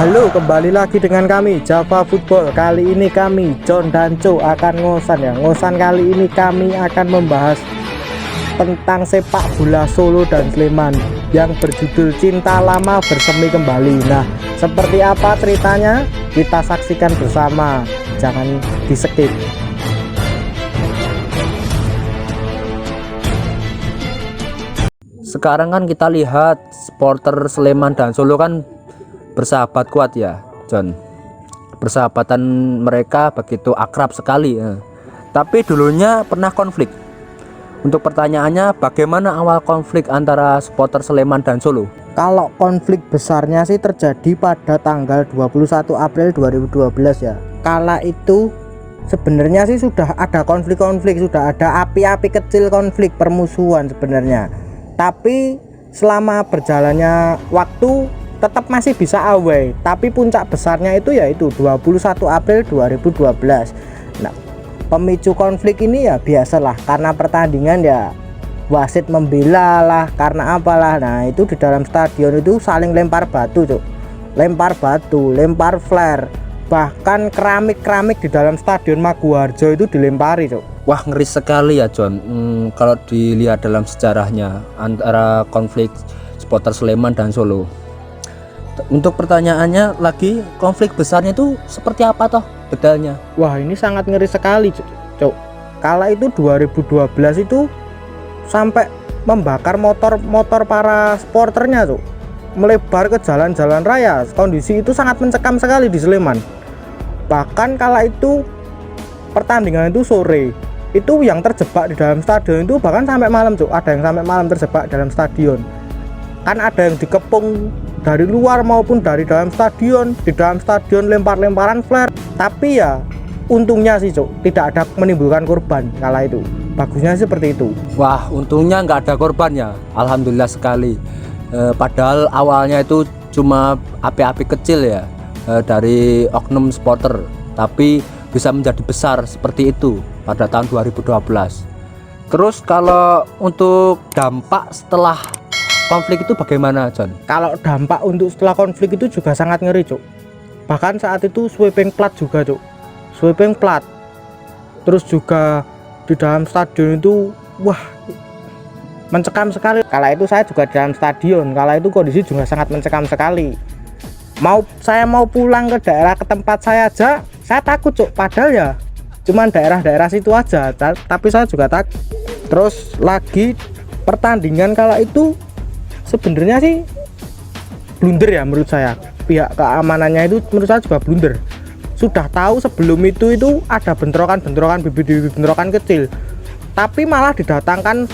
Halo, kembali lagi dengan kami Java Football. Kali ini kami John dan Co akan ngosan ya. Ngosan kali ini kami akan membahas tentang sepak bola Solo dan Sleman yang berjudul Cinta Lama Bersemi Kembali. Nah, seperti apa ceritanya? Kita saksikan bersama. Jangan di-skip. Sekarang kan kita lihat supporter Sleman dan Solo kan bersahabat kuat ya, John. Persahabatan mereka begitu akrab sekali ya. Tapi dulunya pernah konflik. Untuk pertanyaannya, bagaimana awal konflik antara supporter Sleman dan Solo? Kalau konflik besarnya sih terjadi pada tanggal 21 April 2012 ya. Kala itu sebenarnya sih sudah ada konflik-konflik, sudah ada api-api kecil konflik permusuhan sebenarnya. Tapi selama berjalannya waktu tetap masih bisa away, tapi puncak besarnya itu yaitu 21 April 2012. Nah, pemicu konflik ini ya biasalah karena pertandingan ya, wasit membela lah, karena apalah. Nah, itu di dalam stadion itu saling lempar batu, Cuk. Lempar batu, lempar flare, bahkan keramik-keramik di dalam stadion Maguwarjo itu dilempari, Cuk. Wah, ngeri sekali ya, John. Kalau dilihat dalam sejarahnya antara konflik supporter Sleman dan Solo. Untuk pertanyaannya lagi, konflik besarnya itu seperti apa toh detailnya? Wah, ini sangat ngeri sekali, Cuk. Kala itu 2012 itu sampai membakar motor para supporternya, Cuk. Melebar ke jalan-jalan raya. Kondisi itu sangat mencekam sekali di Sleman. Bahkan kala itu pertandingan itu sore. Itu yang terjebak di dalam stadion itu bahkan sampai malam, Cuk. Ada yang sampai malam terjebak dalam stadion. Kan ada yang dikepung dari luar maupun dari dalam stadion. Di dalam stadion lempar-lemparan flare. Tapi ya untungnya sih, Cuk, tidak ada menimbulkan korban kala itu. Bagusnya seperti itu. Wah, untungnya nggak ada korban ya. Alhamdulillah sekali. Padahal awalnya itu cuma api-api kecil ya, dari oknum supporter, tapi bisa menjadi besar seperti itu pada tahun 2012. Terus kalau untuk dampak setelah konflik itu bagaimana, John? Kalau dampak untuk setelah konflik itu juga sangat ngeri, Cuk. Bahkan saat itu sweeping plat juga, Cuk. Sweeping plat. Terus juga di dalam stadion itu wah, mencekam sekali. Kala itu saya juga di dalam stadion. Kala itu kondisi juga sangat mencekam sekali. Saya mau pulang ke daerah ke tempat saya aja, saya takut, Cuk. Padahal ya cuman daerah-daerah situ aja, tapi saya juga takut. Terus lagi pertandingan kala itu sebenarnya sih blunder ya menurut saya. Pihak keamanannya itu menurut saya juga blunder. Sudah tahu sebelum itu ada bentrokan-bentrokan, bibit-bibit bentrokan kecil, tapi malah didatangkan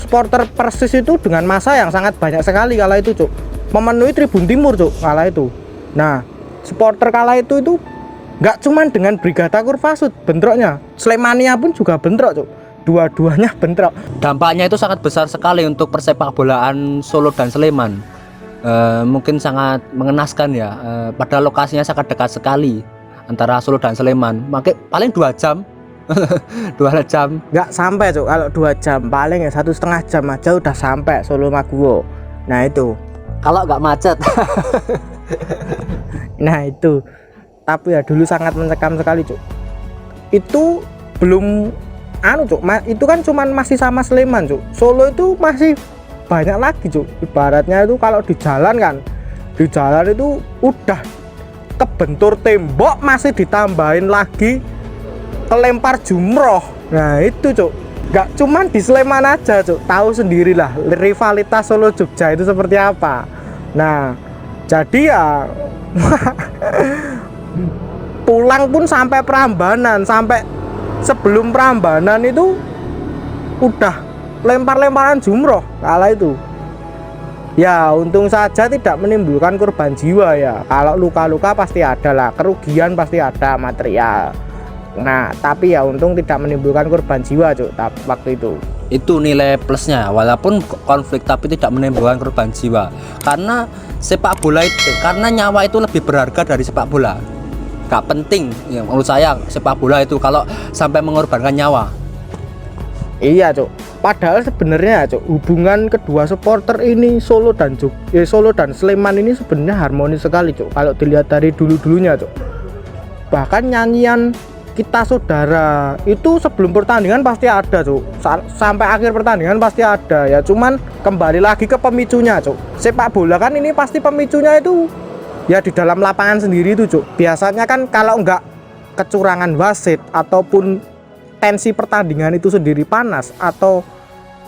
supporter Persis itu dengan massa yang sangat banyak sekali kala itu, Cuk. Memenuhi Tribun Timur, Cuk, kala itu. Nah, supporter kala itu nggak cuman dengan Brigata Kurvasud bentroknya, Slemania pun juga bentrok, Cuk. Dua-duanya bentrok. Dampaknya itu sangat besar sekali untuk persepak bolaan Solo dan Sleman. Mungkin sangat mengenaskan ya. Padahal lokasinya sangat dekat sekali antara Solo dan Sleman. Paling 2 jam. 2 jam. Nggak sampai, Cuk. Kalau 2 jam paling ya 1,5 jam aja udah sampai Solo Maguwo. Nah itu. Kalau nggak macet. Nah itu. Tapi ya dulu sangat mencekam sekali, Cuk. Itu belum Cuk, itu kan cuman masih sama Sleman, Cuk. Solo itu masih banyak lagi, Cuk. Ibaratnya itu kalau di jalan kan, di jalan itu udah kebentur tembok, masih ditambahin lagi kelempar jumroh. Nah itu, Cuk. Gak cuman di Sleman aja, Cuk. Tahu sendirilah rivalitas Solo Jogja itu seperti apa. Nah jadi ya pulang pun sampai Prambanan, sampai sebelum Prambanan itu udah lempar-lemparan jumroh kala itu. Ya untung saja tidak menimbulkan korban jiwa ya. Kalau luka-luka pasti ada lah, kerugian pasti ada material. Nah tapi ya untung tidak menimbulkan korban jiwa, Cuk, waktu itu. Itu nilai plusnya, walaupun konflik tapi tidak menimbulkan korban jiwa. Karena sepak bola itu, karena nyawa itu lebih berharga dari sepak bola. Gak penting ya, menurut saya sepak bola itu kalau sampai mengorbankan nyawa. Iya, Cuk. Padahal sebenarnya Cuk, hubungan kedua supporter ini Solo dan Sleman ini sebenarnya harmonis sekali Cuk. Kalau dilihat dari dulu-dulunya Cuk. Bahkan nyanyian Kita Saudara itu sebelum pertandingan pasti ada Cuk. Sampai akhir pertandingan pasti ada ya. Cuman kembali lagi ke pemicunya Cuk. Sepak bola kan ini pasti pemicunya itu ya di dalam lapangan sendiri itu Cuk. Biasanya kan kalau enggak kecurangan wasit ataupun tensi pertandingan itu sendiri panas atau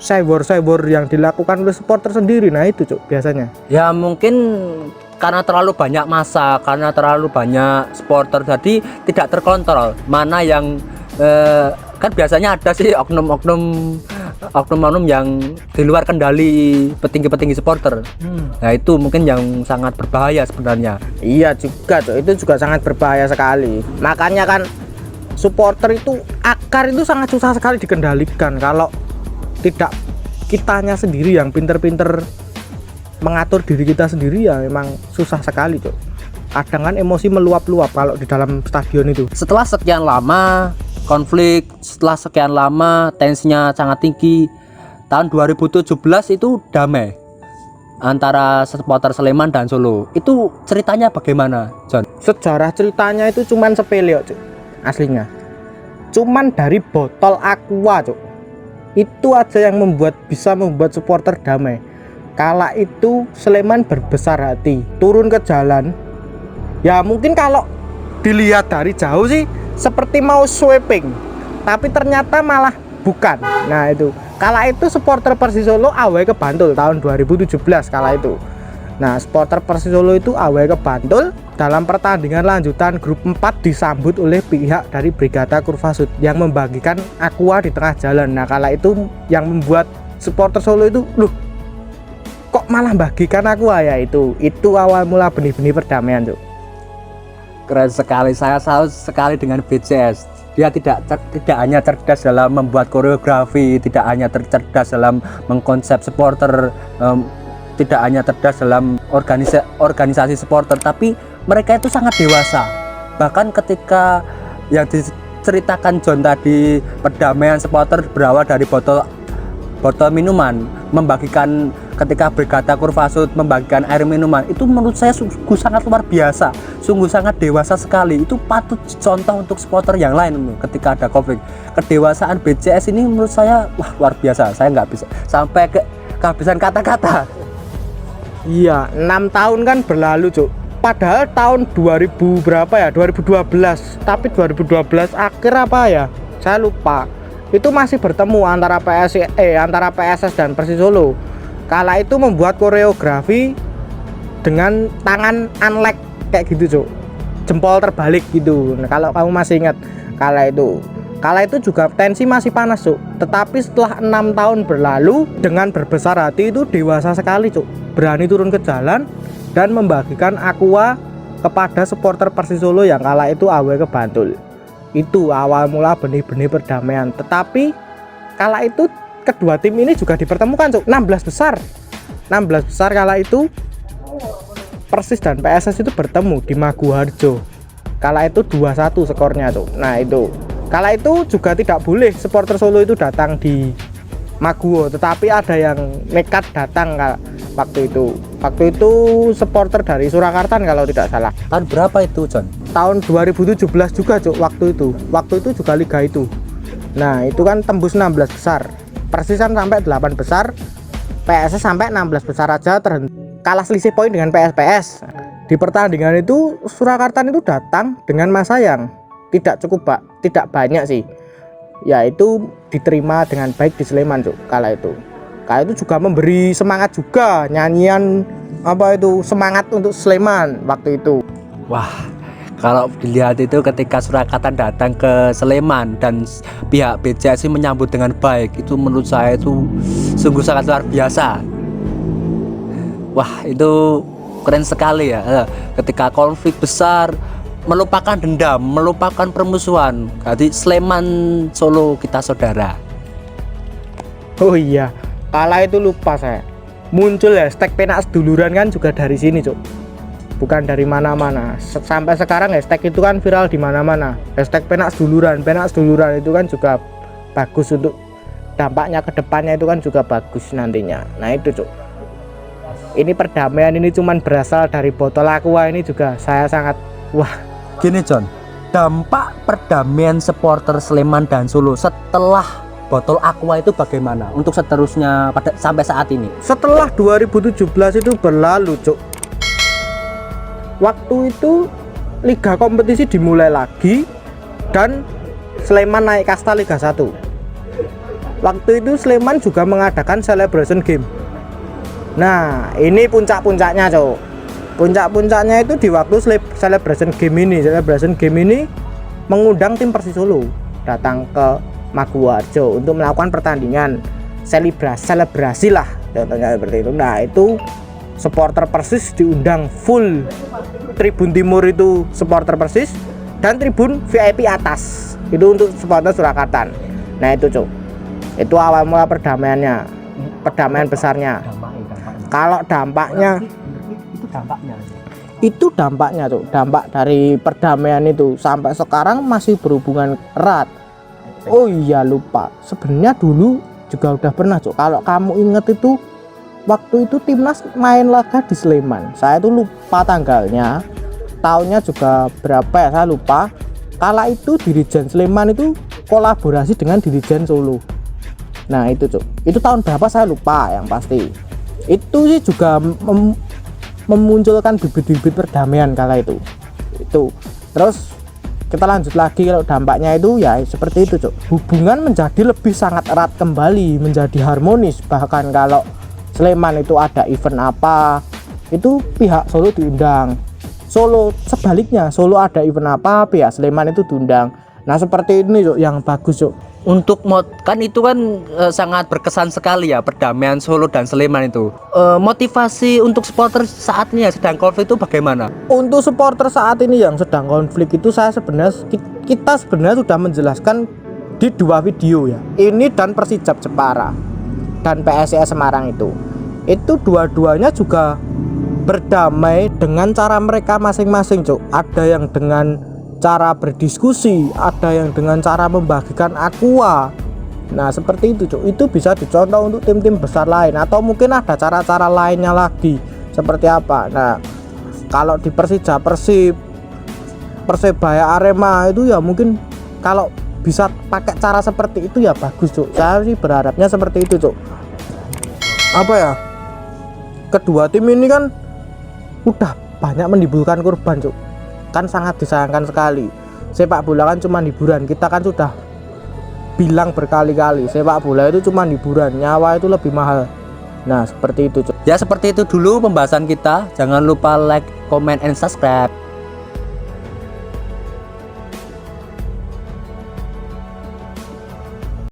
cyber yang dilakukan oleh supporter sendiri, nah itu Cuk biasanya. Ya mungkin karena terlalu banyak massa, karena terlalu banyak supporter, jadi tidak terkontrol mana yang kan biasanya ada sih oknum yang di luar kendali petinggi supporter. Nah itu mungkin yang sangat berbahaya sebenarnya. Iya juga Cuk, itu juga sangat berbahaya sekali. Makanya kan supporter itu akar itu sangat susah sekali dikendalikan kalau tidak kitanya sendiri yang pinter-pinter mengatur diri kita sendiri, ya memang susah sekali Cuk. Kadang kan emosi meluap-luap kalau di dalam stadion itu. Setelah sekian lama konflik, setelah sekian lama tensinya sangat tinggi, tahun 2017 itu damai antara supporter Sleman dan Solo. Itu ceritanya bagaimana, John? Sejarah ceritanya itu cuman sepele Cuk. Aslinya cuman dari botol aqua Cuk. Itu aja yang bisa membuat supporter damai. Kala itu Sleman berbesar hati turun ke jalan. Ya mungkin kalau dilihat dari jauh sih seperti mau sweeping, tapi ternyata malah bukan. Nah itu kala itu supporter Persis Solo awal ke Bantul tahun 2017 kala itu. Nah supporter Persis Solo itu awal ke Bantul dalam pertandingan lanjutan grup 4 disambut oleh pihak dari Brigata Kurvasud yang membagikan aqua di tengah jalan. Nah kala itu yang membuat supporter Solo itu loh kok malah bagikan aqua, ya itu awal mula benih-benih perdamaian Cuk. Keren sekali, saya salut sekali dengan BCS. Dia tidak hanya cerdas dalam membuat koreografi, tidak hanya cerdas dalam mengkonsep supporter, tidak hanya cerdas dalam organisasi supporter, tapi mereka itu sangat dewasa. Bahkan ketika yang diceritakan John tadi, perdamaian supporter berawal dari botol minuman, membagikan ketika Brigata Kurvasud membagikan air minuman, itu menurut saya sungguh sangat luar biasa, sungguh sangat dewasa sekali. Itu patut dicontoh untuk supporter yang lain ketika ada konflik. Kedewasaan BCS ini menurut saya wah luar biasa. Saya nggak bisa sampai kehabisan kata-kata. Iya, 6 tahun kan berlalu Cuk. Padahal tahun 2000 berapa ya? 2012. Tapi 2012 akhir apa ya? Saya lupa. Itu masih bertemu antara PSS dan Persis Solo. Kala itu membuat koreografi dengan tangan unleg kayak gitu Cuk. Jempol terbalik gitu. Nah, kalau kamu masih ingat kala itu juga tensi masih panas Cuk. Tetapi setelah 6 tahun berlalu dengan berbesar hati itu dewasa sekali Cuk. Berani turun ke jalan dan membagikan aqua kepada supporter Persis Solo yang kala itu awal ke Bantul. Itu awal mula benih-benih perdamaian. Tetapi kala itu kedua tim ini juga dipertemukan Cuk. 16 besar kala itu Persis dan PSS itu bertemu di Maguwarjo. Kala itu 2-1 skornya Cuk. Nah itu kala itu juga tidak boleh supporter Solo itu datang di Maguwo, tetapi ada yang nekat datang waktu itu supporter dari Surakarta kalau tidak salah. Tahun berapa itu John? Tahun 2017 juga Cuk. Waktu itu juga liga itu. Nah itu kan tembus 16 besar, Persisan sampai 8 besar, PSS sampai 16 besar aja terhenti, kalah selisih poin dengan PS. Di pertandingan itu Surakarta itu datang dengan massa yang tidak banyak sih, yaitu diterima dengan baik di Sleman Cuk. Kala itu juga memberi semangat juga, nyanyian semangat untuk Sleman waktu itu. Wah, kalau dilihat itu ketika Surakarta datang ke Sleman dan pihak BCS menyambut dengan baik, itu menurut saya itu sungguh sangat luar biasa. Wah, itu keren sekali ya. Ketika konflik besar, melupakan dendam, melupakan permusuhan. Jadi Sleman Solo kita saudara. Oh iya, kala itu lupa saya. Muncul hashtag penak seduluran kan juga dari sini Cuk. Bukan dari mana-mana. Sampai sekarang hashtag itu kan viral di mana-mana. Hashtag penak seduluran itu kan juga bagus untuk dampaknya ke depannya itu kan juga bagus nantinya. Nah itu Cuk, ini perdamaian ini cuman berasal dari botol aqua ini juga saya sangat wah. Gini John, dampak perdamaian supporter Sleman dan Solo setelah botol aqua itu bagaimana untuk seterusnya sampai saat ini? Setelah 2017 itu berlalu Cuk, waktu itu liga kompetisi dimulai lagi dan Sleman naik kasta Liga 1. Waktu itu Sleman juga mengadakan celebration game. Nah ini puncak-puncaknya Cuk, puncak-puncaknya itu di waktu celebration game ini mengundang tim Persis Solo datang ke Maguwarjo untuk melakukan pertandingan selebrasi lah contohnya seperti itu. Nah itu supporter Persis diundang full, tribun timur itu supporter Persis dan tribun VIP atas itu untuk supporter Surakarta. Nah itu Cuk, itu awal mula perdamaiannya, perdamaian besarnya. Kalau dampaknya itu dampaknya Cuk, dampak dari perdamaian itu sampai sekarang masih berhubungan erat. Oh iya lupa, sebenarnya dulu juga udah pernah Cuk, kalau kamu inget itu waktu itu timnas main laga di Sleman. Saya tuh lupa tanggalnya, tahunnya juga berapa ya saya lupa. Kala itu Dirijen Sleman itu kolaborasi dengan Dirijen Solo. Nah itu Cuk, itu tahun berapa saya lupa yang pasti. Itu sih juga memunculkan bibit-bibit perdamaian kala itu. Terus kita lanjut lagi, kalau dampaknya itu ya seperti itu Cuk, hubungan menjadi lebih sangat erat kembali, menjadi harmonis. Bahkan kalau Sleman itu ada event apa itu pihak Solo diundang, Solo sebaliknya, Solo ada event apa pihak Sleman itu diundang. Nah seperti ini Cuk yang bagus Cuk. Untuk kan itu kan sangat berkesan sekali ya perdamaian Solo dan Sleman itu. Motivasi untuk supporter saat ini yang sedang konflik itu bagaimana? Untuk supporter saat ini yang sedang konflik itu kita sebenarnya sudah menjelaskan di 2 video ya. Ini dan Persijap Jepara dan PSIS Semarang itu dua-duanya juga berdamai dengan cara mereka masing-masing Cuk. Ada yang dengan cara berdiskusi, ada yang dengan cara membagikan aqua. Nah seperti itu Cuk, itu bisa dicontoh untuk tim-tim besar lain, atau mungkin ada cara-cara lainnya lagi seperti apa. Nah kalau di Persija, Persib, Persebaya, Arema itu ya mungkin kalau bisa pakai cara seperti itu ya bagus Cuk. Saya sih berharapnya seperti itu Cuk. Apa ya, kedua tim ini kan udah banyak menimbulkan korban Cuk, kan sangat disayangkan sekali. Sepak bola kan cuma hiburan, kita kan sudah bilang berkali-kali sepak bola itu cuma hiburan, nyawa itu lebih mahal. Nah seperti itu Cuk. Ya seperti itu dulu pembahasan kita, jangan lupa like, comment, and subscribe.